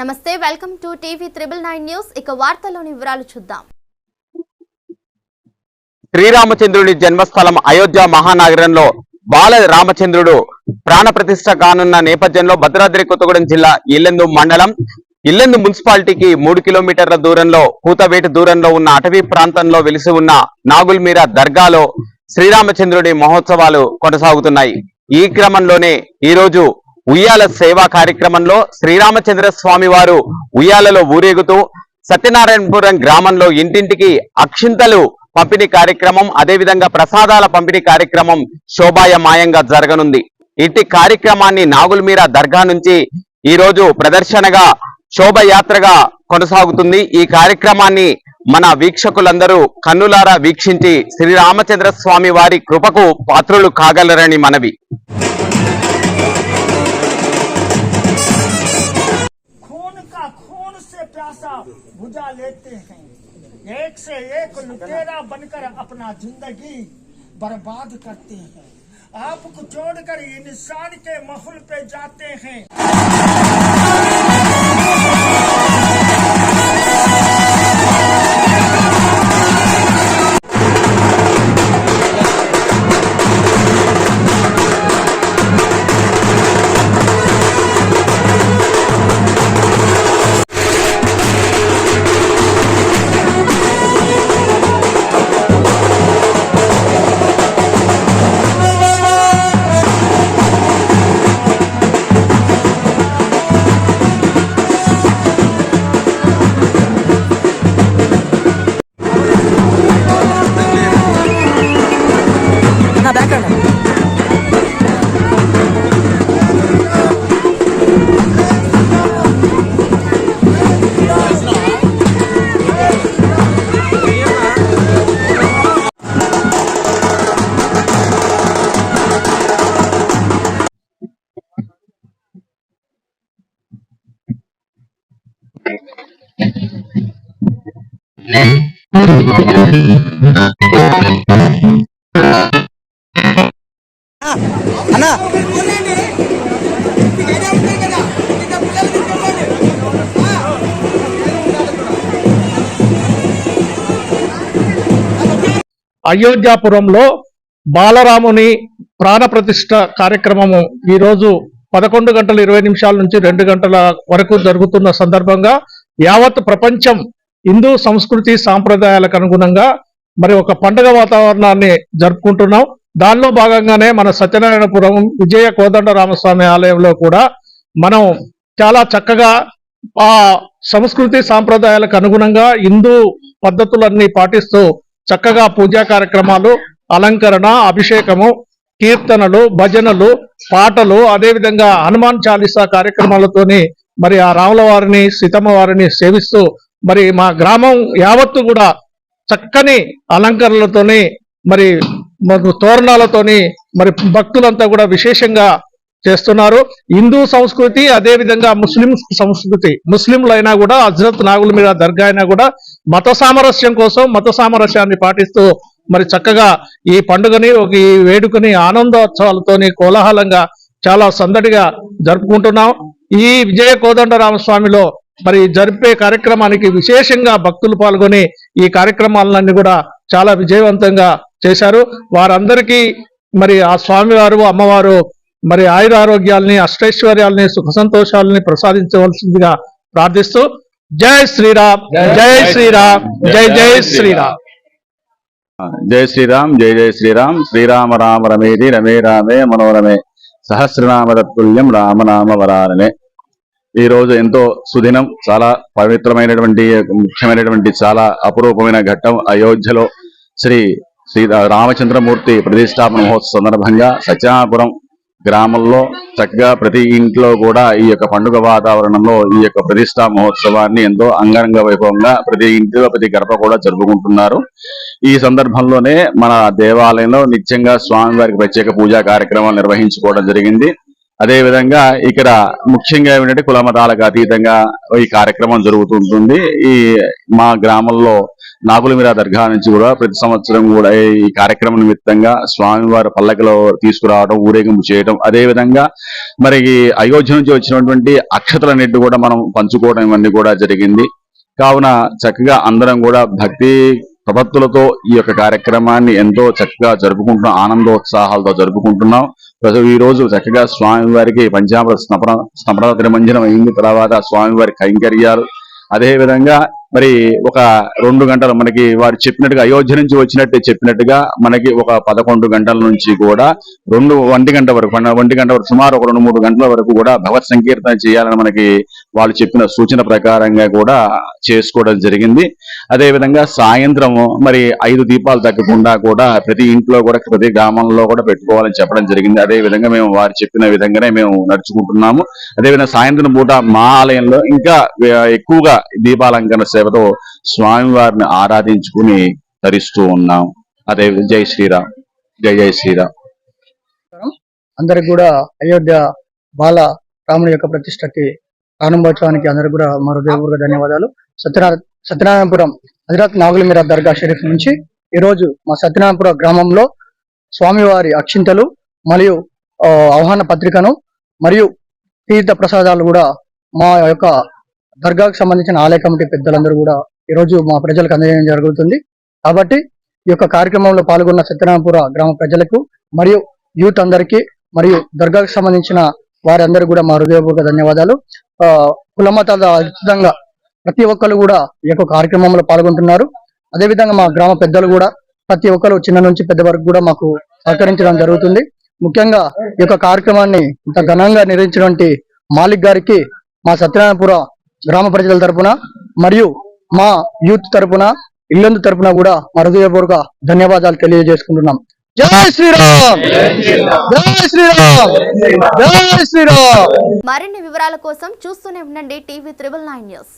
నమస్తే, welcome to TV 999 news. ఇక వార్తల్లోని వివరాలు చూద్దాం. శ్రీరామచంద్రుడి జన్మస్థలం అయోధ్య మహానగరంలో బాల రామచంద్రుడు ప్రాణప్రతిష్ఠ కానున్న నేపథ్యంలో భద్రాద్రి కొత్తగూడెం జిల్లా ఇల్లెందు మండలం ఇల్లెందు మున్సిపాలిటీకి 3 కిలోమీటర్ల దూరంలో కూతవేటు దూరంలో ఉన్న అటవీ ప్రాంతంలో వెలిసి ఉన్న నాగుల్మీరా దర్గాలో శ్రీరామచంద్రుడి మహోత్సవాలు కొనసాగుతున్నాయి. ఈ క్రమంలోనే ఈ రోజు ఉయ్యాల సేవా కార్యక్రమంలో శ్రీరామచంద్ర స్వామి వారు ఉయ్యాలలో ఊరేగుతూ సత్యనారాయణపురం గ్రామంలో ఇంటింటికి అక్షింతలు పంపిణీ కార్యక్రమం, అదేవిధంగా ప్రసాదాల పంపిణీ కార్యక్రమం శోభాయమాయంగా జరగనుంది. ఇట్టి కార్యక్రమాన్ని నాగుల్మీరా దర్గా నుంచి ఈ రోజు ప్రదర్శనగా శోభయాత్రగా కొనసాగుతుంది. ఈ కార్యక్రమాన్ని మన వీక్షకులందరూ కన్నులారా వీక్షించి శ్రీరామచంద్ర స్వామి వారి కృపకు పాత్రులు కాగలరని మనవి. बुझा लेते हैं, एक से एक लुटेरा बनकर अपना जिंदगी बर्बाद करते हैं। आपको छोड़कर इंसान के महल पे जाते हैं। అన్నా అయోధ్యాపురంలో బాలరాముని ప్రాణప్రతిష్ఠ కార్యక్రమము ఈ రోజు 11:20 నుంచి 2 గంటల వరకు జరుగుతున్న సందర్భంగా యావత్ ప్రపంచం హిందూ సంస్కృతి సాంప్రదాయాలకు అనుగుణంగా మరి ఒక పండుగ వాతావరణాన్ని జరుపుకుంటున్నాం. దానిలో భాగంగానే మన సత్యనారాయణపురం విజయ కోదండరామస్వామి ఆలయంలో కూడా మనం చాలా చక్కగా ఆ సంస్కృతి సాంప్రదాయాలకు అనుగుణంగా హిందూ పద్ధతులన్నీ పాటిస్తూ చక్కగా పూజా కార్యక్రమాలు, అలంకరణ, అభిషేకము, కీర్తనలు, భజనలు, పాటలు, అదేవిధంగా హనుమాన్ చాలీసా కార్యక్రమాలతోని మరి ఆ రాముల వారిని సీతమ్మ వారిని సేవిస్తూ మరి మా గ్రామం యావత్తు కూడా చక్కని అలంకరణలతోని మరి తోరణాలతోని మరి భక్తులంతా కూడా విశేషంగా చేస్తున్నారు. హిందూ సంస్కృతి అదేవిధంగా ముస్లిం సంస్కృతి, ముస్లింలైనా కూడా హజ్రత్ నాగుల్మీరా దర్గా అయినా కూడా మత సామరస్యం కోసం మత సామరస్యాన్ని పాటిస్తూ మరి చక్కగా ఈ పండుగని ఈ వేడుకని ఆనందోత్సవాలతోని కోలాహలంగా చాలా సందడిగా జరుపుకుంటున్నాం. ఈ విజయ కోదండరామస్వామిలో మరి జరిపే కార్యక్రమానికి విశేషంగా భక్తులు పాల్గొని ఈ కార్యక్రమాలన్నీ కూడా చాలా విజయవంతంగా చేశారు. వారందరికీ మరి ఆ స్వామివారు అమ్మవారు మరి ఆయురారోగ్యాలని, అష్టైశ్వర్యాలని, సుఖ సంతోషాలని ప్రసాదించవలసిందిగా ప్రార్థిస్తూ జై శ్రీరామ్, జై శ్రీరామ్, జై జై శ్రీరామ్. జై శ్రీరామ్, జై జై శ్రీరామ్. శ్రీరామ రామ రమేది రమే రామే మనోరమే సహస్రనామ తత్తుల్యం రామనామ వరాననే. ఈ రోజు ఎంతో సుదినం, చాలా పవిత్రమైనటువంటి ముఖ్యమైనటువంటి చాలా అపురూపమైన ఘట్టం. అయోధ్యలో శ్రీ రామచంద్రమూర్తి ప్రతిష్టాపన మహోత్సవ సందర్భంగా సత్యనారాయణపురం గ్రామంలో చక్కగా ప్రతి ఇంట్లో కూడా ఈ యొక్క పండుగ వాతావరణంలో ఈ యొక్క ప్రతిష్టా మహోత్సవాన్ని ఎంతో అంగరంగ వైభవంగా ప్రతి ఇంటిలో ప్రతి గడప కూడా జరుపుకుంటున్నారు. ఈ సందర్భంలోనే మన దేవాలయంలో నిత్యంగా స్వామివారికి ప్రత్యేక పూజా కార్యక్రమాలు నిర్వహించుకోవడం జరిగింది. అదే విధంగా ఇక్కడ ముఖ్యంగా ఏమిటంటే కుల మతాలకు అతీతంగా ఈ కార్యక్రమం జరుగుతుంటుంది. ఈ మా గ్రామంలో నాగులమీర దర్గా నుంచి కూడా ప్రతి సంవత్సరం కూడా ఈ కార్యక్రమం నిమిత్తంగా స్వామివారి పల్లకిలో తీసుకురావడం, ఊరేగింపు చేయడం, అదే విధంగా మరి అయోధ్య నుంచి వచ్చినటువంటి అక్షతలన్నిటి కూడా మనం పంచుకోవడం ఇవన్నీ కూడా జరిగింది. కావున చక్కగా అందరం కూడా భక్తి ప్రపత్తులతో ఈ యొక్క కార్యక్రమాన్ని ఎంతో చక్కగా జరుపుకుంటున్నాం, ఆనందోత్సాహాలతో జరుపుకుంటున్నాం. ఈ రోజు చక్కగా స్వామివారికి పంచామృత స్నపన తిరుమంజనం అయిన తర్వాత స్వామివారి కైంకర్యాలు, అదే విధంగా మరి ఒక 2 గంటలు మనకి వారు చెప్పినట్టుగా అయోధ్య నుంచి చెప్పినట్టుగా మనకి ఒక 11 గంటల నుంచి కూడా 1 గంట వరకు సుమారు ఒక 2-3 గంటల వరకు కూడా భగవత్ సంకీర్తన చేయాలని మనకి వాళ్ళు చెప్పిన సూచన ప్రకారంగా కూడా చేసుకోవడం జరిగింది. అదే విధంగా సాయంత్రం మరి 5 దీపాలు తగ్గకుండా కూడా ప్రతి ఇంట్లో కూడా ప్రతి గ్రామంలో కూడా పెట్టుకోవాలని చెప్పడం జరిగింది. అదే విధంగా మేము వారు చెప్పిన విధంగానే మేము నడుచుకుంటున్నాము. అదేవిధంగా సాయంత్రం పూట మా ఆలయంలో ఇంకా ఎక్కువగా దీపాలంకరణ సేవతో స్వామివారిని ఆరాధించుకుని తరిస్తూ ఉన్నాం. అదే జై శ్రీరామ్, జై జై శ్రీరామ్. అందరికి కూడా అయోధ్య బాల రాముని యొక్క ప్రతిష్టకి ప్రారంభోత్సవానికి అందరికి కూడా మా హృదయపూర్వక ధన్యవాదాలు. సత్యనారాయణపురం హజరత్ నాగులమీర దర్గా షరీఫ్ నుంచి ఈరోజు మా సత్యనారాయణపురం గ్రామంలో స్వామివారి అక్షింతలు మరియు ఆహ్వాన పత్రికను మరియు తీర్థ ప్రసాదాలు కూడా మా యొక్క దర్గాకు సంబంధించిన ఆలయ కమిటీ పెద్దలందరూ కూడా ఈరోజు మా ప్రజలకు అందజేయడం జరుగుతుంది. కాబట్టి ఈ యొక్క కార్యక్రమంలో పాల్గొన్న సత్యనారాయణపుర గ్రామ ప్రజలకు మరియు యూత్ అందరికీ మరియు దర్గాకు సంబంధించిన వారందరూ కూడా మా హృదయపూర్వక ధన్యవాదాలు. కులమతాల అతీతంగా ప్రతి ఒక్కరు కూడా ఈ యొక్క కార్యక్రమంలో పాల్గొంటున్నారు. అదేవిధంగా మా గ్రామ పెద్దలు కూడా ప్రతి ఒక్కరు చిన్న నుంచి పెద్ద వరకు కూడా మాకు సహకరించడం జరుగుతుంది. ముఖ్యంగా ఈ యొక్క కార్యక్రమాన్ని ఇంత ఘనంగా నిర్వహించినటువంటి మాలిక్ గారికి మా సత్యనారాయణపుర గ్రామ ప్రజల తరపున మరియు మా యూత్ తరపున, ఇల్లందు తరపున కూడా మా హృదయపూర్వక ధన్యవాదాలు తెలియజేసుకుంటున్నాం. జై శ్రీరామ్, జై శ్రీరామ్, జై శ్రీరామ్. మరిన్ని వివరాల కోసం చూస్తూనే ఉండండి TV 999 న్యూస్.